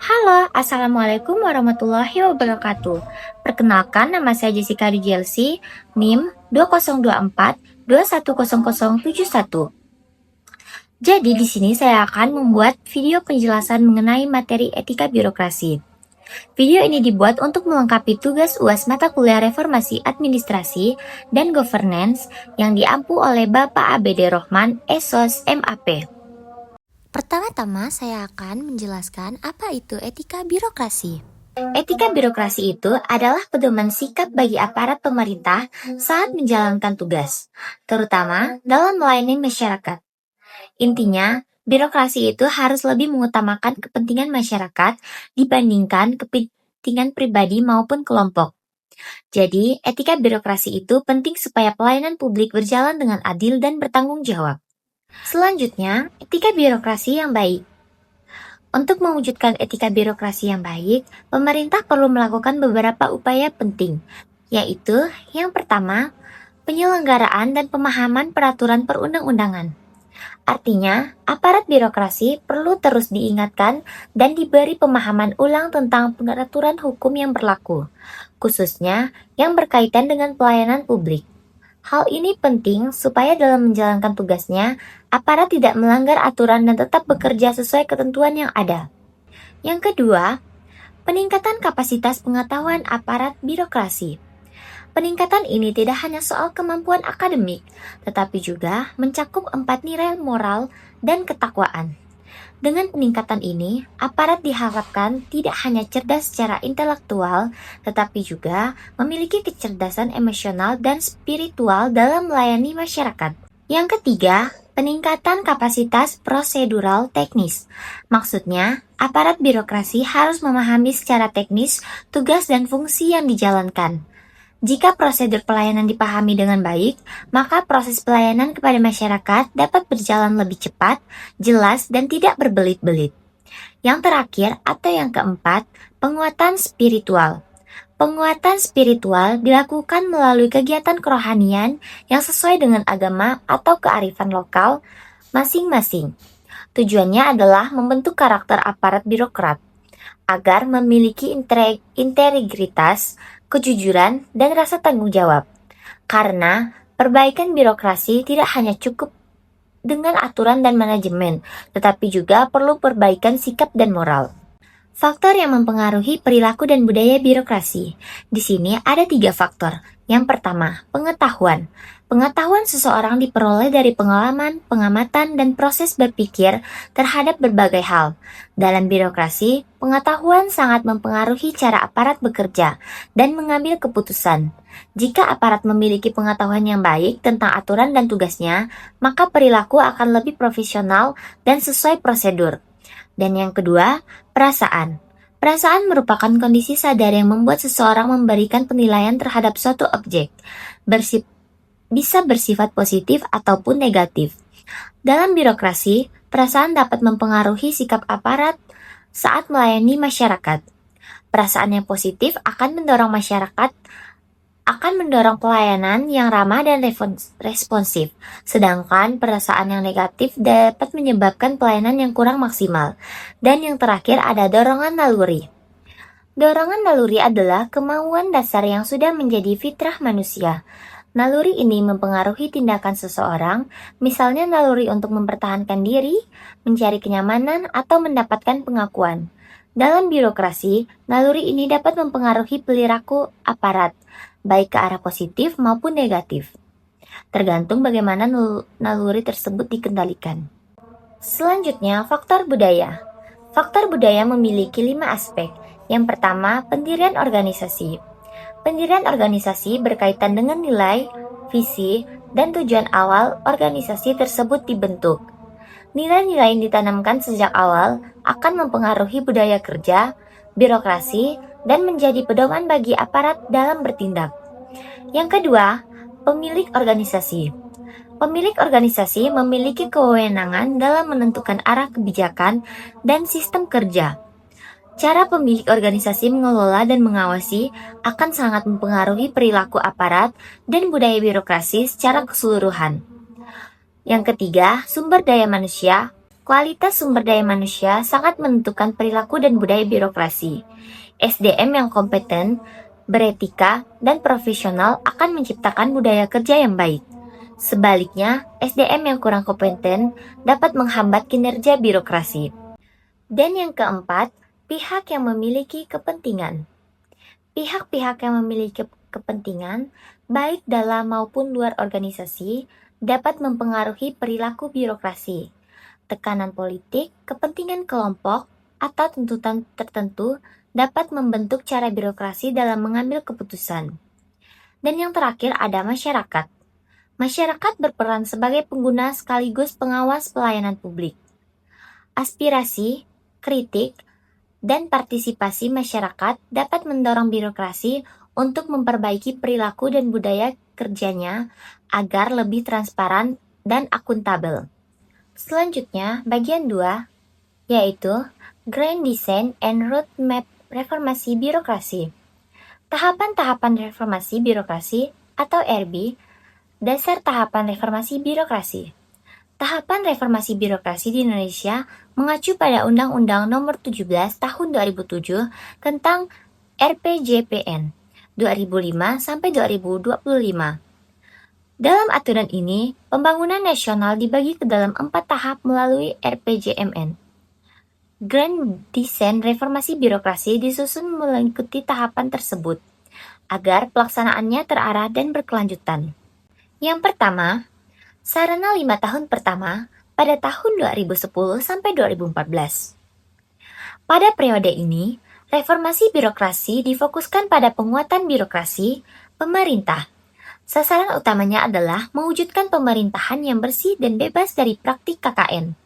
Halo, Assalamualaikum warahmatullahi wabarakatuh. Perkenalkan, nama saya Jessica Dijelsi, NIM 2024210071. Jadi di sini saya akan membuat video penjelasan mengenai materi etika birokrasi. Video ini dibuat untuk melengkapi tugas UAS mata kuliah Reformasi Administrasi dan Governance yang diampu oleh Bapak ABD Rohman, ESOS MAP. Pertama-tama saya akan menjelaskan apa itu etika birokrasi. Etika birokrasi itu adalah pedoman sikap bagi aparat pemerintah saat menjalankan tugas, terutama dalam melayani masyarakat. Intinya, birokrasi itu harus lebih mengutamakan kepentingan masyarakat dibandingkan kepentingan pribadi maupun kelompok. Jadi, etika birokrasi itu penting supaya pelayanan publik berjalan dengan adil dan bertanggung jawab. Selanjutnya, etika birokrasi yang baik. Untuk mewujudkan etika birokrasi yang baik, pemerintah perlu melakukan beberapa upaya penting, yaitu yang pertama, penyelenggaraan dan pemahaman peraturan perundang-undangan. Artinya, aparat birokrasi perlu terus diingatkan dan diberi pemahaman ulang tentang peraturan hukum yang berlaku, khususnya yang berkaitan dengan pelayanan publik. Hal ini penting supaya dalam menjalankan tugasnya, aparat tidak melanggar aturan dan tetap bekerja sesuai ketentuan yang ada. Yang kedua, peningkatan kapasitas pengetahuan aparat birokrasi. Peningkatan ini tidak hanya soal kemampuan akademik, tetapi juga mencakup 4 nilai moral dan ketakwaan. Dengan peningkatan ini, aparat diharapkan tidak hanya cerdas secara intelektual, tetapi juga memiliki kecerdasan emosional dan spiritual dalam melayani masyarakat. Yang ketiga, peningkatan kapasitas prosedural teknis. Maksudnya, aparat birokrasi harus memahami secara teknis tugas dan fungsi yang dijalankan. Jika prosedur pelayanan dipahami dengan baik, maka proses pelayanan kepada masyarakat dapat berjalan lebih cepat, jelas, dan tidak berbelit-belit. Yang terakhir atau yang keempat, penguatan spiritual. Penguatan spiritual dilakukan melalui kegiatan kerohanian yang sesuai dengan agama atau kearifan lokal masing-masing. Tujuannya adalah membentuk karakter aparat birokrat agar memiliki integritas, kejujuran, dan rasa tanggung jawab. Karena perbaikan birokrasi tidak hanya cukup dengan aturan dan manajemen, tetapi juga perlu perbaikan sikap dan moral. Faktor yang mempengaruhi perilaku dan budaya birokrasi. Di sini ada 3 faktor. Yang pertama, pengetahuan. Pengetahuan seseorang diperoleh dari pengalaman, pengamatan, dan proses berpikir terhadap berbagai hal. Dalam birokrasi, pengetahuan sangat mempengaruhi cara aparat bekerja dan mengambil keputusan. Jika aparat memiliki pengetahuan yang baik tentang aturan dan tugasnya, maka perilaku akan lebih profesional dan sesuai prosedur. Dan yang kedua, perasaan. Perasaan merupakan kondisi sadar yang membuat seseorang memberikan penilaian terhadap suatu objek. Bisa bersifat positif ataupun negatif. Dalam birokrasi, perasaan dapat mempengaruhi sikap aparat saat melayani masyarakat. Perasaan yang positif akan mendorong pelayanan yang ramah dan responsif, sedangkan perasaan yang negatif dapat menyebabkan pelayanan yang kurang maksimal. Dan yang terakhir ada dorongan naluri. Dorongan naluri adalah kemauan dasar yang sudah menjadi fitrah manusia. Naluri ini mempengaruhi tindakan seseorang, misalnya naluri untuk mempertahankan diri, mencari kenyamanan, atau mendapatkan pengakuan. Dalam birokrasi, naluri ini dapat mempengaruhi perilaku aparat, baik ke arah positif maupun negatif, tergantung bagaimana naluri tersebut dikendalikan. Selanjutnya, faktor budaya. Faktor budaya memiliki 5 aspek. Yang pertama, pendirian organisasi. Pendirian organisasi berkaitan dengan nilai, visi, dan tujuan awal organisasi tersebut dibentuk. Nilai-nilai yang ditanamkan sejak awal akan mempengaruhi budaya kerja, birokrasi, dan menjadi pedoman bagi aparat dalam bertindak. Yang kedua, pemilik organisasi. Pemilik organisasi memiliki kewenangan dalam menentukan arah kebijakan dan sistem kerja. Cara pemilik organisasi mengelola dan mengawasi akan sangat mempengaruhi perilaku aparat dan budaya birokrasi secara keseluruhan. Yang ketiga, sumber daya manusia. Kualitas sumber daya manusia sangat menentukan perilaku dan budaya birokrasi. SDM yang kompeten, beretika, dan profesional akan menciptakan budaya kerja yang baik. Sebaliknya, SDM yang kurang kompeten dapat menghambat kinerja birokrasi. Dan yang keempat, pihak yang memiliki kepentingan. Pihak-pihak yang memiliki kepentingan, baik dalam maupun luar organisasi, dapat mempengaruhi perilaku birokrasi. Tekanan politik, kepentingan kelompok, atau tuntutan tertentu dapat membentuk cara birokrasi dalam mengambil keputusan. Dan yang terakhir ada masyarakat. Masyarakat berperan sebagai pengguna sekaligus pengawas pelayanan publik. Aspirasi, kritik, dan partisipasi masyarakat dapat mendorong birokrasi untuk memperbaiki perilaku dan budaya kerjanya agar lebih transparan dan akuntabel. Selanjutnya, bagian 2, yaitu Grand Design and Roadmap Reformasi Birokrasi. Tahapan-tahapan reformasi birokrasi atau RB, dasar tahapan reformasi birokrasi. Tahapan reformasi birokrasi di Indonesia mengacu pada Undang-Undang Nomor 17 Tahun 2007 tentang RPJPN 2005 sampai 2025. Dalam aturan ini, pembangunan nasional dibagi ke dalam 4 tahap melalui RPJMN. Grand Design Reformasi Birokrasi disusun mengikuti tahapan tersebut agar pelaksanaannya terarah dan berkelanjutan. Yang pertama, sarana 5 tahun pertama pada tahun 2010 sampai 2014. Pada periode ini, reformasi birokrasi difokuskan pada penguatan birokrasi pemerintah. Sasaran utamanya adalah mewujudkan pemerintahan yang bersih dan bebas dari praktik KKN.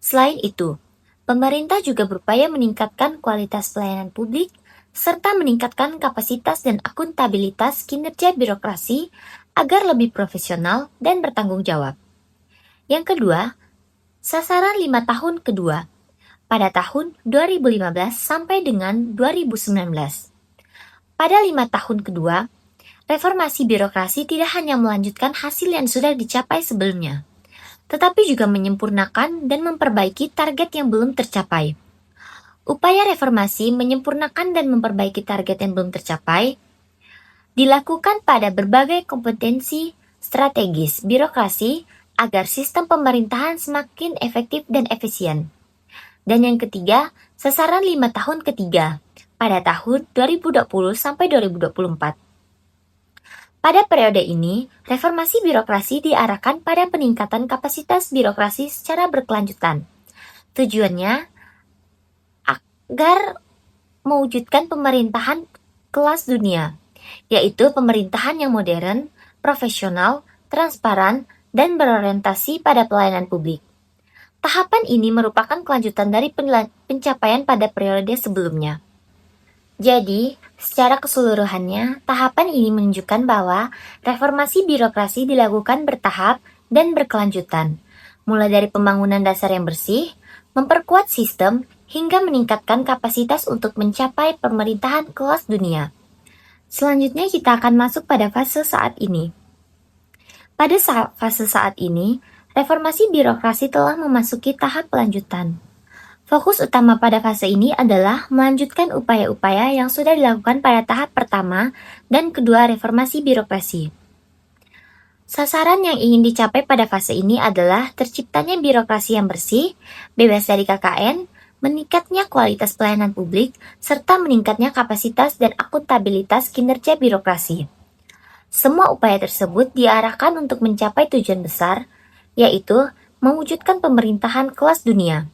Selain itu, pemerintah juga berupaya meningkatkan kualitas pelayanan publik serta meningkatkan kapasitas dan akuntabilitas kinerja birokrasi agar lebih profesional dan bertanggung jawab. Yang kedua, sasaran 5 tahun kedua pada tahun 2015 sampai dengan 2019. Pada 5 tahun kedua, reformasi birokrasi tidak hanya melanjutkan hasil yang sudah dicapai sebelumnya, tetapi juga menyempurnakan dan memperbaiki target yang belum tercapai. Upaya reformasi menyempurnakan dan memperbaiki target yang belum tercapai dilakukan pada berbagai kompetensi strategis birokrasi agar sistem pemerintahan semakin efektif dan efisien. Dan yang ketiga, sasaran 5 tahun ketiga pada tahun 2020 sampai 2024. Pada periode ini, reformasi birokrasi diarahkan pada peningkatan kapasitas birokrasi secara berkelanjutan. Tujuannya agar mewujudkan pemerintahan kelas dunia, yaitu pemerintahan yang modern, profesional, transparan, dan berorientasi pada pelayanan publik. Tahapan ini merupakan kelanjutan dari pencapaian pada periode sebelumnya. Jadi, secara keseluruhannya, tahapan ini menunjukkan bahwa reformasi birokrasi dilakukan bertahap dan berkelanjutan, mulai dari pembangunan dasar yang bersih, memperkuat sistem, hingga meningkatkan kapasitas untuk mencapai pemerintahan kelas dunia. Selanjutnya kita akan masuk pada fase saat ini. Pada fase saat ini, reformasi birokrasi telah memasuki tahap pelanjutan. Fokus utama pada fase ini adalah melanjutkan upaya-upaya yang sudah dilakukan pada tahap pertama dan kedua reformasi birokrasi. Sasaran yang ingin dicapai pada fase ini adalah terciptanya birokrasi yang bersih, bebas dari KKN, meningkatnya kualitas pelayanan publik, serta meningkatnya kapasitas dan akuntabilitas kinerja birokrasi. Semua upaya tersebut diarahkan untuk mencapai tujuan besar, yaitu mewujudkan pemerintahan kelas dunia.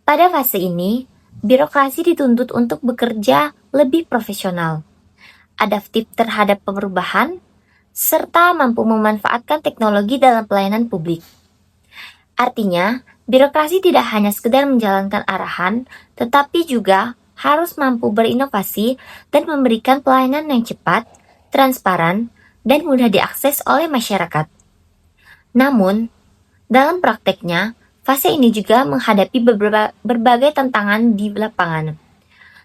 Pada fase ini, birokrasi dituntut untuk bekerja lebih profesional, adaptif terhadap perubahan, serta mampu memanfaatkan teknologi dalam pelayanan publik. Artinya, birokrasi tidak hanya sekedar menjalankan arahan, tetapi juga harus mampu berinovasi dan memberikan pelayanan yang cepat, transparan, dan mudah diakses oleh masyarakat. Namun, dalam prakteknya, fase ini juga menghadapi berbagai tantangan di lapangan,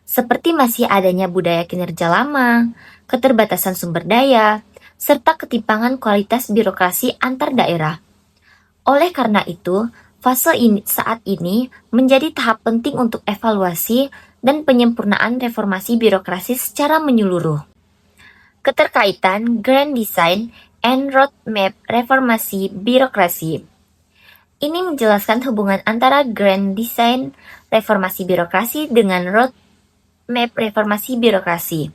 seperti masih adanya budaya kinerja lama, keterbatasan sumber daya, serta ketimpangan kualitas birokrasi antar daerah. Oleh karena itu, Fase ini saat ini menjadi tahap penting untuk evaluasi dan penyempurnaan reformasi birokrasi secara menyeluruh. Keterkaitan Grand Design and Roadmap Reformasi Birokrasi. Ini menjelaskan hubungan antara Grand Design Reformasi Birokrasi dengan Roadmap Reformasi Birokrasi.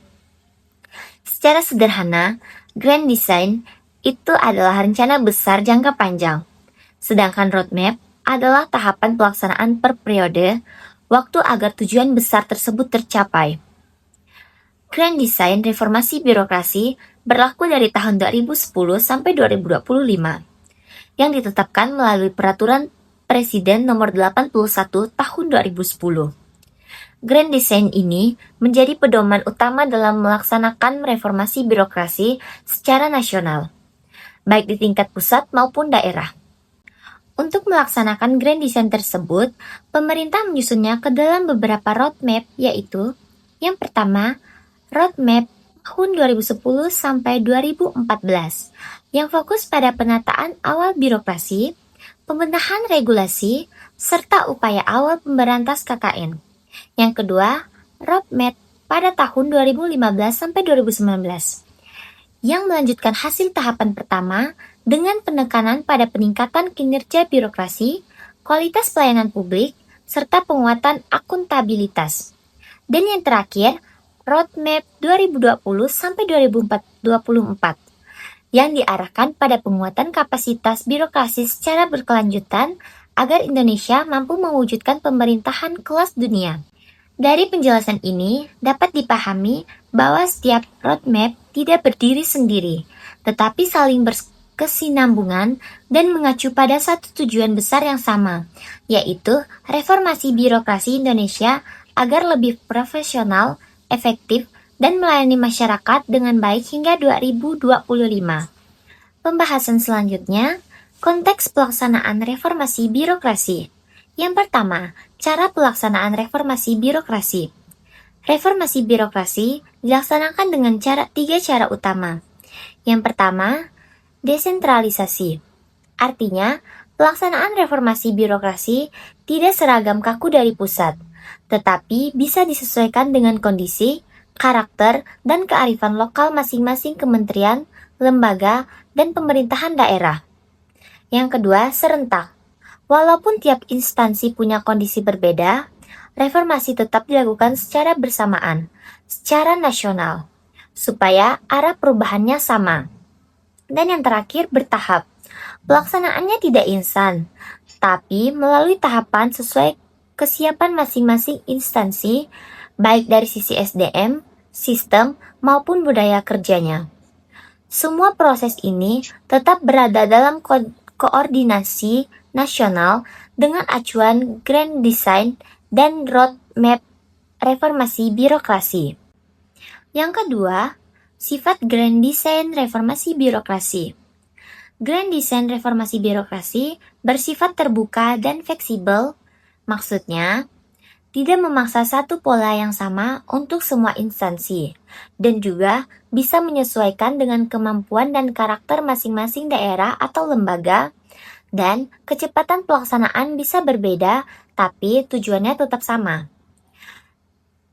Secara sederhana, Grand Design itu adalah rencana besar jangka panjang, sedangkan roadmap adalah tahapan pelaksanaan per periode waktu agar tujuan besar tersebut tercapai. Grand Design Reformasi Birokrasi berlaku dari tahun 2010 sampai 2025, yang ditetapkan melalui Peraturan Presiden Nomor 81 Tahun 2010. Grand Design ini menjadi pedoman utama dalam melaksanakan reformasi birokrasi secara nasional, baik di tingkat pusat maupun daerah. Untuk melaksanakan Grand Design tersebut, pemerintah menyusunnya ke dalam beberapa roadmap, yaitu yang pertama, roadmap tahun 2010 sampai 2014, yang fokus pada penataan awal birokrasi, pembenahan regulasi, serta upaya awal pemberantas KKN. Yang kedua, roadmap pada tahun 2015 sampai 2019, yang melanjutkan hasil tahapan pertama dengan penekanan pada peningkatan kinerja birokrasi, kualitas pelayanan publik, serta penguatan akuntabilitas. Dan yang terakhir, Roadmap 2020 sampai 2024 yang diarahkan pada penguatan kapasitas birokrasi secara berkelanjutan agar Indonesia mampu mewujudkan pemerintahan kelas dunia. Dari penjelasan ini dapat dipahami bahwa setiap roadmap tidak berdiri sendiri, tetapi saling berkesinambungan dan mengacu pada satu tujuan besar yang sama, yaitu reformasi birokrasi Indonesia agar lebih profesional, efektif, dan melayani masyarakat dengan baik hingga 2025. Pembahasan selanjutnya, konteks pelaksanaan reformasi birokrasi. Yang pertama, cara pelaksanaan reformasi birokrasi. Reformasi birokrasi dilaksanakan dengan tiga cara utama. Yang pertama, desentralisasi. Artinya, pelaksanaan reformasi birokrasi tidak seragam kaku dari pusat, tetapi bisa disesuaikan dengan kondisi, karakter, dan kearifan lokal masing-masing kementerian, lembaga, dan pemerintahan daerah. Yang kedua, serentak. Walaupun tiap instansi punya kondisi berbeda, reformasi tetap dilakukan secara bersamaan, secara nasional, supaya arah perubahannya sama. Dan yang terakhir, bertahap. Pelaksanaannya tidak instan, tapi melalui tahapan sesuai kesiapan masing-masing instansi, baik dari sisi SDM, sistem, maupun budaya kerjanya. Semua proses ini tetap berada dalam koordinasi nasional dengan acuan Grand Design dan Roadmap Reformasi Birokrasi. Yang kedua, sifat Grand Design Reformasi Birokrasi. Grand Design Reformasi Birokrasi bersifat terbuka dan fleksibel, maksudnya tidak memaksa satu pola yang sama untuk semua instansi, dan juga bisa menyesuaikan dengan kemampuan dan karakter masing-masing daerah atau lembaga, dan kecepatan pelaksanaan bisa berbeda, tapi tujuannya tetap sama.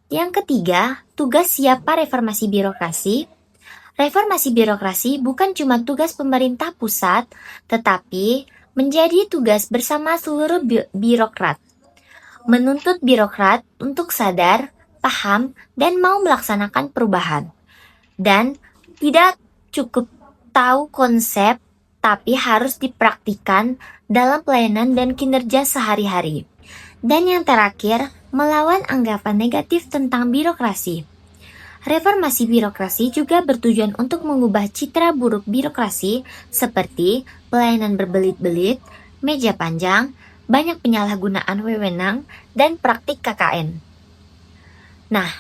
Yang ketiga, tugas siapa reformasi birokrasi. Reformasi birokrasi bukan cuma tugas pemerintah pusat, tetapi menjadi tugas bersama seluruh birokrat. Menuntut birokrat untuk sadar, paham, dan mau melaksanakan perubahan. Dan tidak cukup tahu konsep, tapi harus dipraktikkan dalam pelayanan dan kinerja sehari-hari. Dan yang terakhir, melawan anggapan negatif tentang birokrasi. Reformasi birokrasi juga bertujuan untuk mengubah citra buruk birokrasi seperti pelayanan berbelit-belit, meja panjang, banyak penyalahgunaan wewenang, dan praktik KKN. Nah,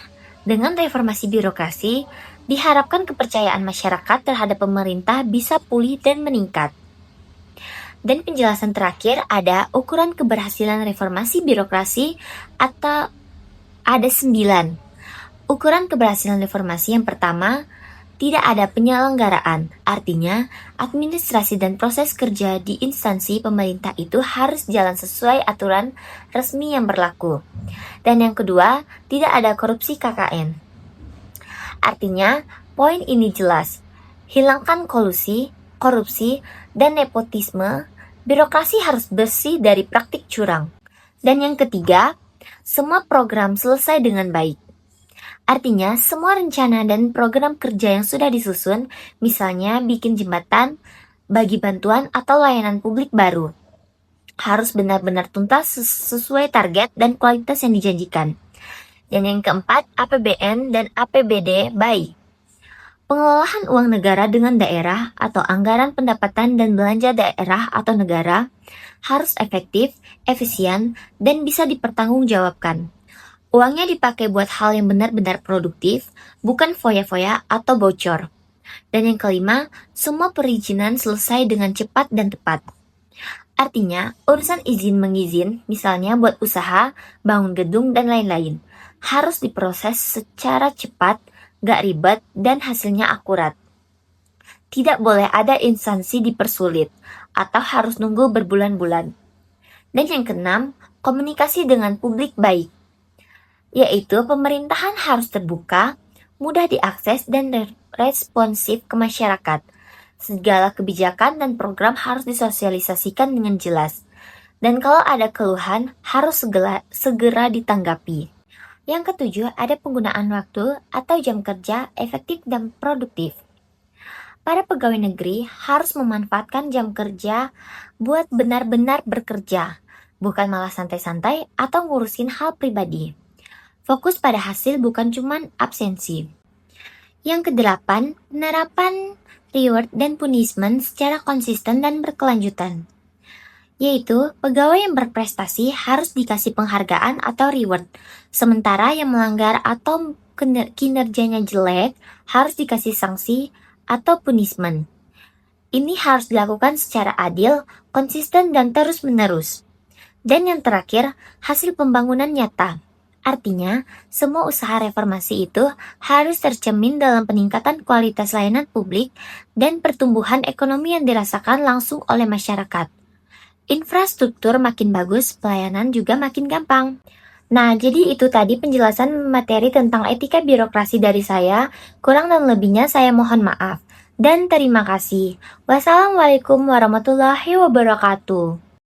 dengan reformasi birokrasi, diharapkan kepercayaan masyarakat terhadap pemerintah bisa pulih dan meningkat. Dan penjelasan terakhir ada ukuran keberhasilan reformasi birokrasi atau ada 9. Ukuran keberhasilan reformasi yang pertama, Tidak ada penyelenggaraan, artinya administrasi dan proses kerja di instansi pemerintah itu harus jalan sesuai aturan resmi yang berlaku. Dan yang kedua, tidak ada korupsi KKN. Artinya, poin ini jelas. Hilangkan kolusi, korupsi, dan nepotisme. Birokrasi harus bersih dari praktik curang. Dan yang ketiga, semua program selesai dengan baik. Artinya, semua rencana dan program kerja yang sudah disusun, misalnya bikin jembatan, bagi bantuan atau layanan publik baru, harus benar-benar tuntas sesuai target dan kualitas yang dijanjikan. Dan yang keempat, APBN dan APBD baik. Pengelolaan uang negara dengan daerah atau anggaran pendapatan dan belanja daerah atau negara harus efektif, efisien, dan bisa dipertanggungjawabkan. Uangnya dipakai buat hal yang benar-benar produktif, bukan foya-foya atau bocor. Dan yang kelima, semua perizinan selesai dengan cepat dan tepat. Artinya, urusan izin mengizin, misalnya buat usaha, bangun gedung, dan lain-lain, harus diproses secara cepat, gak ribet, dan hasilnya akurat. Tidak boleh ada instansi dipersulit, atau harus nunggu berbulan-bulan. Dan yang keenam, komunikasi dengan publik baik, yaitu pemerintahan harus terbuka, mudah diakses, dan responsif ke masyarakat. Segala kebijakan dan program harus disosialisasikan dengan jelas. Dan kalau ada keluhan, harus segera ditanggapi. Yang ketujuh, ada penggunaan waktu atau jam kerja efektif dan produktif. Para pegawai negeri harus memanfaatkan jam kerja buat benar-benar bekerja, bukan malah santai-santai atau ngurusin hal pribadi. Fokus pada hasil bukan cuma absensi. Yang kedelapan, penerapan reward dan punishment secara konsisten dan berkelanjutan. Yaitu, pegawai yang berprestasi harus dikasih penghargaan atau reward, sementara yang melanggar atau kinerjanya jelek harus dikasih sanksi atau punishment. Ini harus dilakukan secara adil, konsisten, dan terus-menerus. Dan yang terakhir, hasil pembangunan nyata. Artinya, semua usaha reformasi itu harus tercermin dalam peningkatan kualitas layanan publik dan pertumbuhan ekonomi yang dirasakan langsung oleh masyarakat. Infrastruktur makin bagus, pelayanan juga makin gampang. Nah, jadi itu tadi penjelasan materi tentang etika birokrasi dari saya. Kurang dan lebihnya saya mohon maaf. Dan terima kasih. Wassalamualaikum warahmatullahi wabarakatuh.